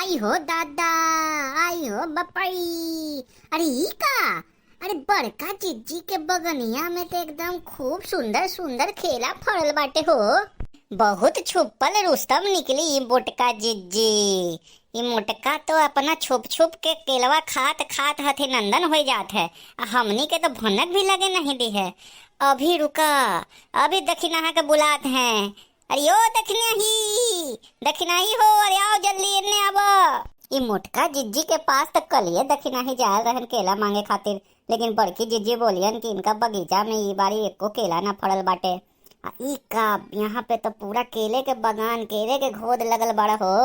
आई हो दादा, आई हो बपई। अरे ई का? अरे बड़का जिज्जी के बगनिया में तो एकदम खूब सुंदर सुंदर खेला फड़ल बाटे हो। बहुत छुपल रुस्तम निकली ई मोटका जिज्जी। ई मोटका तो अपना छुप छुप के केलवा खात खात हथे नंदन हो जात है। हमनी के तो भनक भी लगे नहीं दी है। अभी रुका, अभी दक्षिणा के बुलात हैं। अरे ओ दक्षिणा ही, दक्षिणा ही हो, अरे आओ जल्दी इन्ने आव। ई मोटका जिज्जी के पास तक कलिए दक्षिणा ही जा रहन केला मांगे खातिर, लेकिन बड़की जिज्जी बोलियन कि इनका बगीचा में ई बारी एको केला ना फड़ल बाटे। ई का यहाँ पे तो पूरा केले के बगान, केले के घोद लगल बड़ा हो।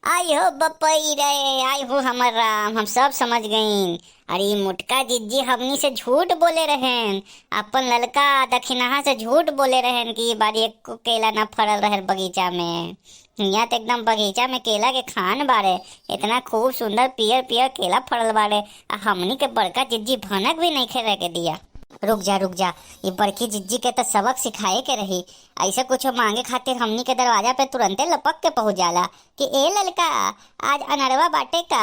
आई हो बपई रे, आई हो हमर राम, हम सब समझ गईन। अरे मोटका जिज्जी हमनी से झूठ बोले रहेन, अपन ललका दक्षिणा से झूठ बोले रहेन कि बारी एको केला ना फड़ल रहे बगीचा में। यहाँ तो एकदम बगीचा में केला के खान बाड़े, इतना खूब सुंदर पियर पियर केला फड़ल बाड़े। हमनी के बड़का जिज्जी भनक भी नहीं खे के दिया। रुक जा, ये बड़की जिज्जी के तो सबक सिखाए के रही। ऐसे कुछ मांगे खातिर हमनी के दरवाजा पे तुरंते लपक के पहुंच जाला कि ए ललका, आज अनरवा बाटे का,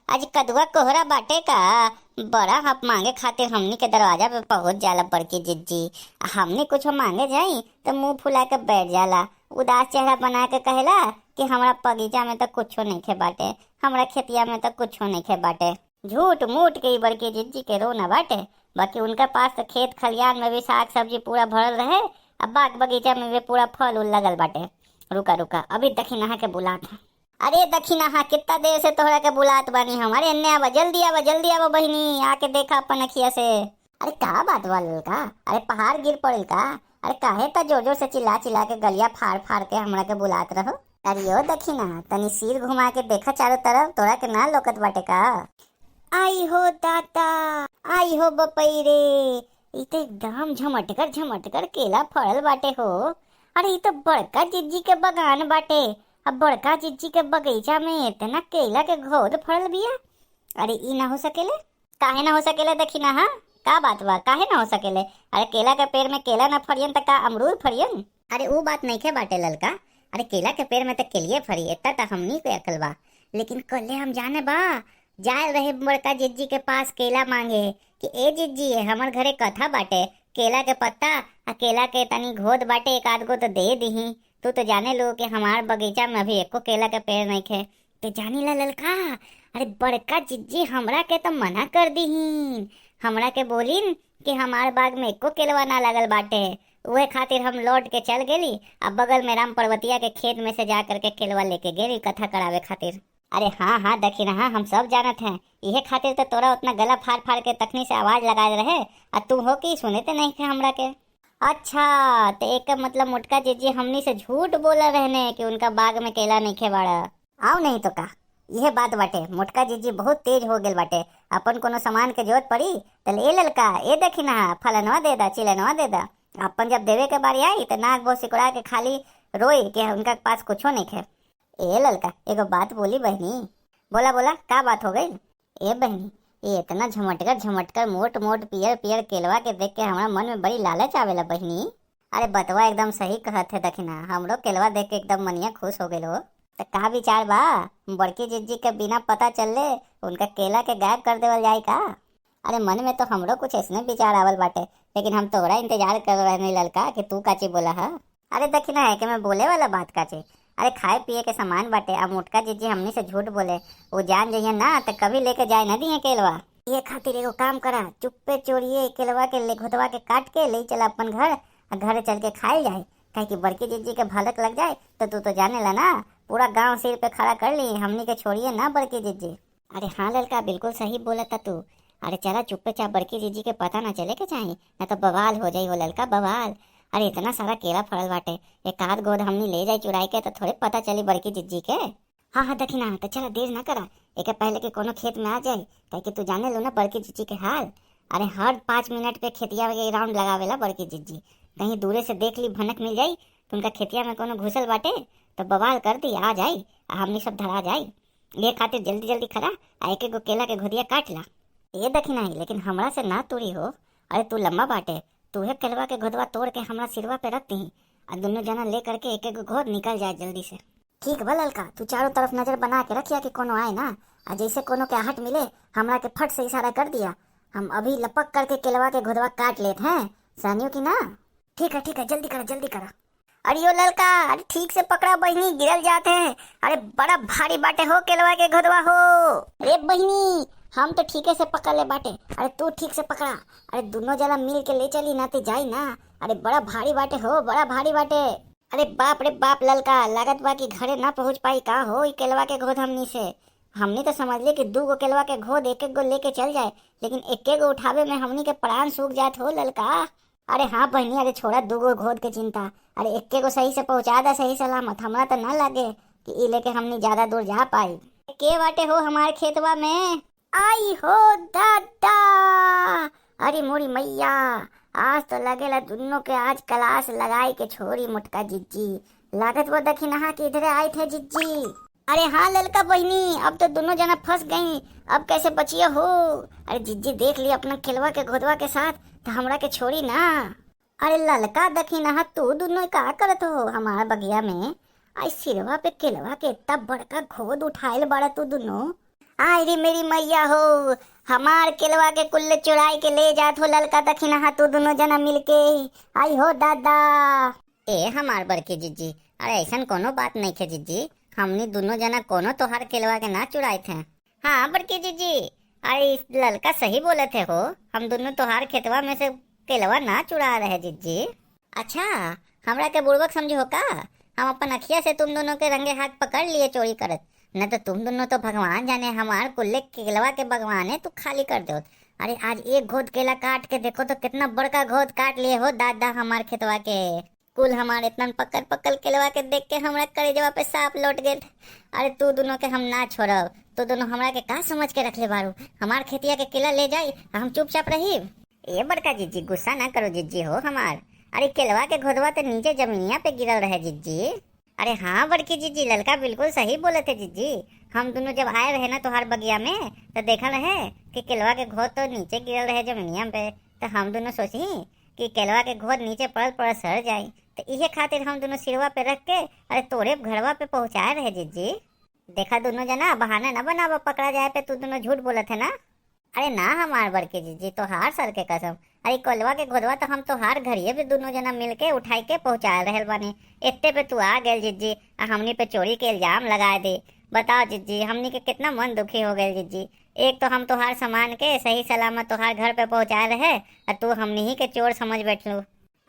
आज कदुआ कोहरा बाटे का। बड़ा हप मांगे खातिर हमनी के दरवाजा पे पहुंच जाला बड़की जिज्जी। हमनी कुछ मांगे जाई तो मुंह फुला के बैठ जाला, उदास चेहरा बना के कहेला कि हमरा बगीचा में तो कुछो नहीं खे बाटे, हमरा खेतिया में तो कुछो नहीं खे बाटे। झूठ मूठ के बड़की जिज्जी के रोना बाटे। बाकी उनके पास तो खेत खलियान में भी साग सब्जी पूरा भरल रहे, अब बाग बगीचा में भी पूरा फल उल लगल बाटे। रुका, अभी दक्षिणा के बुलात है। अरे दक्षिणा, कितना देर से तोहरा के बुलात बानी हम। अरे इन्ने आवा, जल्दी आवा बहिनी, आके देखा अपन अखिया से। अरे का बात बा ललका? अरे पहाड़ गिर पड़ल का? अरे काहे त जोर जोर से चिल्ला चिल्ला के गलिया फाड़ फाड़ के हमरा के बुलात रहो। अरे ओ दक्षिणा, तनी सिर घुमा के देखा चारों तरफ, तोरा के ना लोकत बाटे का? आई हो दादा, आई हो बपई रे, ई तो एकदम झमटकर केला फड़ल बाटे हो। अरे ई तो बड़का जिज्जी के बगान बाटे। अब बड़का जिज्जी के बगीचा में इतना केला के घोद फड़ल बिया। अरे ई ना हो सकेले? काहे ना हो सकेले दक्षिणा? हाँ, का बात बा, काहे ना हो सकेले? अरे केला के पेड़ में केला ना फड़ियन त का अमरूद फड़ियन? अरे वो बात नहीं के बाटे ललका। अरे केला के पेड़ में तो केलिए फरी, इतना तो हमनी के अकल बा। लेकिन कल हम जाने बा जाए रहे बड़का जिज्जी के पास केला मांगे कि ए जिज्जी, हमर घरे कथा बाटे, केला के पत्ता आ केला के तनी घोद बाटे, एक आध गो तो दे दही। तू तो जाने लो कि हमार बगीचा में अभी एको केला के पेड़ नहीं खे। तो जानी ला ललका, अरे बड़का जिज्जी हमरा के तो मना कर दीहीन। हमरा के बोलिन कि हमार बाग में एको केलवा ना लगल बाटे। उहे खातिर हम लौट के चल गेली, अब बगल में राम पर्वतिया के खेत में से जा करके केलवा लेके गेली कथा करावे खातिर। अरे हाँ दक्षिणा, हम सब जानत हैं, इहे खातिर तो तोरा उतना गला फाड़ फाड़ के तखनी से आवाज लगाए रहे, और तू हो कि सुने ते नहीं थे हमरा के। अच्छा, तो एक का मतलब मोटका जिज्जी हमनी से झूठ बोला रहने कि उनका बाग में केला नहीं खेवाड़ा। आओ नहीं तो का, यह बात बाटे, मोटका जिज्जी बहुत तेज हो गेल बाटे। अपन कोनो सामान के जरूरत पड़ी तो ले ललका, ए दक्षिणा, फलनवा दे दा, चिलनवा दे दा। अपन जब देवे के बारी आई तो नाक बहुत सिकुड़ा के खाली रोई कि उनका पास कुछो नहीं खे। ए ललका, एगो बात बोली बहनी। बोला, का बात हो गई? ए बहनी, ये इतना झमटकर मोट पियर पियर केलवा के देख के हमारा मन में बड़ी लालच आवेला बहनी। अरे बतवा एकदम सही कहत है दक्षिणा, हमरो केलवा देख के एकदम मनिया खुश हो गेल हो। तो का विचार बा, बड़की जिज्जी के बिना पता चलले उनका केला के गायब कर देवल जाए का? अरे मन में तो हमरो कुछ ऐसने विचार आवल बाटे, लेकिन हम तोहरा इंतजार कर रहे ललका कि तू काची बोला है। अरे दक्षिणा, है कि मैं बोले वाला बात काची? अरे खाए पिए के सामान बाटे, अब मोटका जिज्जी हमनी से झूठ बोले, वो जान जाइए ना तो कभी लेके जाए न दिए केलवा। ये खातिर एगो काम करा, चुप्पे चोरिए केलवा के घुतवा के काट के ले चला अपन घर चल के खाए जाए, कहे कि बड़की जिज्जी के भलक लग जाए तो तू तो जाने ला ना, पूरा गाँव सिर पे खड़ा कर ली, हमनी के छोड़िए ना बड़की जिज्जी। अरे हाँ ललका, बिल्कुल सही बोला था तू। अरे चला चुप्पे चाप बड़की जिज्जी के पता ना चले के चाहिए, न तो बवाल हो जाये हो ललका, बवाल। अरे इतना सारा केला फड़ल बाटे, एक आध गोद हमनी ले जाए चुराई के तो थोड़े पता चली बड़की जिज्जी के। हाँ दक्षिणा, तो चला देर ना करा, एक पहले के कोनो खेत में आ जाए, कहे कि तू जाने लो ना बड़की जिज्जी के हाल। अरे हर 5 मिनट पे खेतिया के राउंड लगावेला बड़की जिज्जी, कहीं दूरे से देख ली भनक मिल जाई तो उनका खेतिया में कोनो घुसल बाटे तो बवाल कर दी, आ जाए हमनी सब धरा जाए। ये खातिर जल्दी खरा एक गो केला के घोदिया काट ला। ये दक्षिणा, लेकिन हमरा से ना तोड़ी हो। अरे तू लंबा बाटे, तूहे केलवा के घोदवा तोड़ के हमरा सिरवा पे रख दी, और दोनों जना ले करके एक घोद निकल जाए जल्दी से। ठीक बा ललका, तू चारों तरफ नजर बना के रखिया कि कोनो आए ना। आ जैसे कोनो के आहट मिले हमरा के फट से इशारा कर दिया, हम अभी लपक करके केलवा के घोदवा काट लेते हैं, सानियो की ना। ठीक है, जल्दी करा जल्दी करा। अरे यो ललका, अरे ठीक से पकड़ा बहिनी, गिरल जाते हैं। अरे बड़ा भारी बाटे हो केलवा के घोदवा हो। अरे बहिनी हम तो ठीके से पकड़ ले बाटे, अरे तू ठीक से पकड़ा। अरे दोनों जना मिल के ले चली ना ते जाई ना। अरे बड़ा भारी बाटे हो, बड़ा भारी बाटे। अरे बाप रे बाप ललका, लागत बा कि घरे ना पहुंच पाई का हो केलवा के घोद हमनी से। हमने तो समझ लिए कि 2 गो केलवा के घोद एक एक गो लेके चल जाए, लेकिन एक गो उठावे में हमनी के प्राण सूख जात हो ललका। अरे हाँ बहनी, अरे छोड़ा 2 गो घोद के चिंता, अरे एक गो सही से पहुंचा दा सही सलामत। हमरा तो ना लगे कि ई लेके हमनी ज्यादा दूर जा पाई। के बाटे हो हमारे खेतवा में। आई हो दादा, अरे मोरी मैया, आज तो लगेला दोनों के आज क्लास लगाई के छोरी मोटका जिज्जी। लागत वो दखी नहा के इधर आए थे जिज्जी। अरे हाँ ललका बहिनी, अब तो दोनों जना फंस गई, अब कैसे बचिया हो। अरे जिज्जी देख लिया अपना खिलवा के घोदवा के साथ, तो हमरा के छोड़ी ना। अरे ललका दखी नहा, तू दोनों का करत हो हमारा बगिया में। आई सिरवा पे खिलवा के इतना बड़का घोद उठाइल बड़ा तू दोनों। आई रे मेरी मैया हो, हमार केलवा के कुल्ले चुराई के ले जात हो ललका दखी नहा तू दोनों जना मिलके। आई हो दादा। ए हमार बड़की जिज्जी, अरे ऐसा कोनो बात नहीं थे जिज्जी, हमनी दोनों जना कोनो तोहार केलवा के ना चुराए थे। हाँ बड़की जिज्जी, अरे ललका सही बोले थे हो, हम दोनों तोहार खेतवा में से केलवा ना चुरा रहे जिज्जी। अच्छा हमरा के बुड़बक समझो का, हम अपन अखिया से तुम दोनों के रंगे हाथ पकड़ लिए चोरी करत, न तो तुम दोनों तो भगवान जाने हमार कुल्ले केलवा के भगवान है, तू खाली कर दो। अरे आज एक घोद केला काट के देखो तो कितना बड़का घोद काट लिए हो दादा हमार खेतवा के। कुल हमारे इतना पकड़ पकड़ केलवा के देख के हमरा कलेजवा पे सांप लौट गए। अरे तू दोनों के हम ना छोड़ब, तो दोनों हमरा के का समझ के रख ले बारू, हमार खेतिया के केला ले जाई हम चुपचाप रही। ये बड़का जिज्जी गुस्सा ना करो जिज्जी हो हमार, अरे केलवा के घोदवा तो नीचे जमीनिया पे गिरल रहे जिज्जी। अरे हाँ बड़की जिज्जी, ललका बिल्कुल सही बोले थे जिज्जी, हम दोनों जब आए रहे ना तोहार बगिया में तो देखा रहे कि केलवा के घोद तो नीचे गिरल रहे जमीनिया पे, तो हम दोनों सोची कि केलवा के घोद नीचे पड़ल पड़ल सड़ जाए, तो इहे खातिर हम दोनों सिरवा पे रख के अरे तोरे घरवा पे पहुँचाए रहे जिज्जी। देखा दोनों जना बहाना न बनावा, पकड़ा जाए पे तू दोनों झूठ बोले थे ना। अरे ना हमार बड़के जिज्जी, तोहार सर के कसम, अरे कोलवा के घोदवा तो हम तोहार घरिये पे दोनों जना मिल के उठाई के पहुँचा रहे बानी, इतने पे तू आ गए जिज्जी, हमनी पे चोरी के इल्जाम लगा दे। बताओ जिज्जी, हमनी के कितना मन दुखी हो गए जिज्जी, एक तो हम तोहार सामान के सही सलामत तोहार घर पे पहुँचा रहे और तू हमनी ही के चोर समझ बैठलू।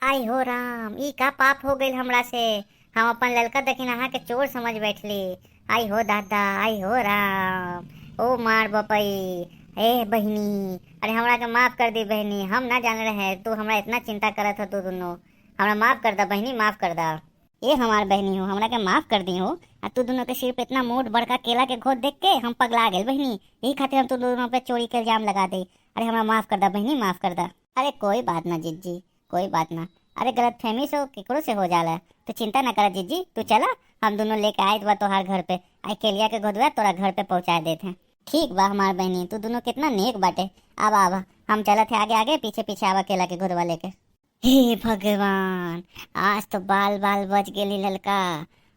आई हो राम, ई का पाप हो गई हमरा से, हम अपन ललका दखी नहा के चोर समझ बैठली। आई हो दादा, आई हो राम, ओ मार बपई। ए बहनी, अरे हमरा के माफ कर दी बहनी, हम ना जान रहे तू हमरा इतना चिंता करत हो, तू दोनों हमरा माफ कर दा बहनी, माफ कर दा। ये हमार बहनी हो, हमरा के माफ कर दी हो, और तू दोनों के सिर पे इतना मोट बड़का केला के घोद देख के हम पगला गए बहनी, यही खातिर हम तू दोनों पे चोरी के इल्जाम लगा दे। अरे हमरा माफ कर दा बहनी, माफ कर दा। अरे कोई बात ना जिज्जी, कोई बात ना, अरे गलत फहमी से केकरो से हो जाला, तो चिंता ना कर जिज्जी, तू चला हम दोनों लेके आए बा तोहार घर पे, आई केलिया के घोदवा तोरा घर पे पहुँचा देते हैं। ठीक बा हमार बहनी, तू दोनों कितना नेक बाटे। आवा आवा हम चलत थे आगे आगे, पीछे पीछे आवा केला के घोदवा लेके। हे भगवान, आज तो बाल बाल बच गेली ललका,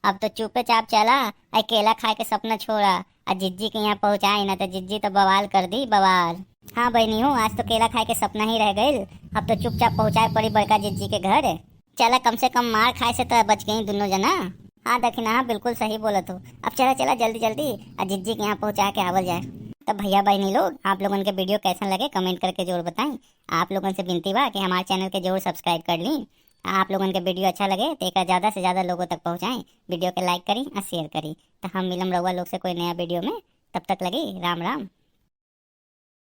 अब तो चुपे चाप चला, आई केला खाए के सपना छोड़ा, और जिज्जी के यहाँ पहुँचाई ना तो जिज्जी तो बवाल कर दी बवाल। हाँ बहनी हूँ, आज तो केला खाए के सपना ही रह गई, अब तो चुपचाप पहुँचाए पड़ी बड़का जिज्जी के घर। चला कम से कम मार खाए से तो बच गई दोनों जना। हाँ दखिना, हाँ बिल्कुल सही बोला तू, अब चला चला जल्दी जल्दी और जिज्जी के यहाँ पहुँचा के आवल जाए। तो भैया बहनी लोग, आप लोगों के वीडियो कैसा लगे कमेंट करके जरूर बताएं। आप लोगों से विनती बा कि हमारे चैनल के जरूर सब्सक्राइब कर ली। आप लोगों के वीडियो अच्छा लगे तो एक ज़्यादा से ज़्यादा लोगों तक पहुँचाएं, वीडियो के लाइक करी और शेयर करी। तो हम मिलम रहुआ लोग से कोई नया वीडियो में, तब तक लगी राम राम।